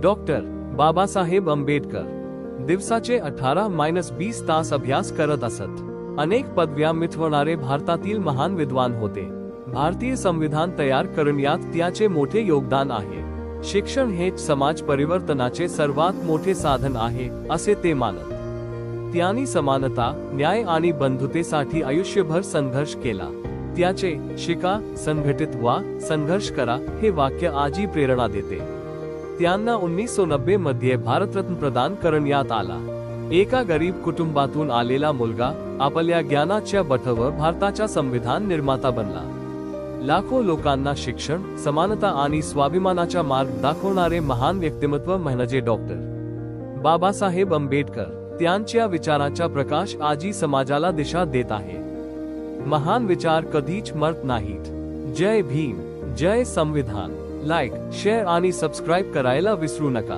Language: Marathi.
डॉक्टर बाबासाहेब आंबेडकर दिवसाचे 18-20 तास अभ्यास करत असत. अनेक पदव्या मिळवणारे भारतातील महान विद्वान होते. भारतीय संविधान तयार करण्यात त्याचे मोठे योगदान आहे. शिक्षण हेच समाज परिवर्तनाचे सर्वात मोठे साधन आहे असे ते मानत. त्यांनी समानता, न्याय आणि बंधुतेसाठी आयुष्यभर संघर्ष केला. त्याचे शिका, संघटित व्हा, संघर्ष करा हे वाक्य आजही प्रेरणा देते. त्यांना 1990 मध्ये भारतरत्न प्रदान करण्यात आला. एका गरीब कुटुंबातून आलेला मुलगा आपल्या ज्ञानाच्या बळावर भारताचा संविधान निर्माता बनला. लाखो लोकांना शिक्षण, समानता आणि स्वाभिमानाचा मार्ग दाखवणारे महान व्यक्तिमत्व म्हणजे डॉक्टर बाबासाहेब आंबेडकर. त्यांच्या विचारांचा प्रकाश आजही समाजाला दिशा देत आहे. महान विचार कधीच मरत नाहीत. जय भीम, जय संविधान. लाईक, शेअर आणि सबस्क्राईब करायला विसरू नका.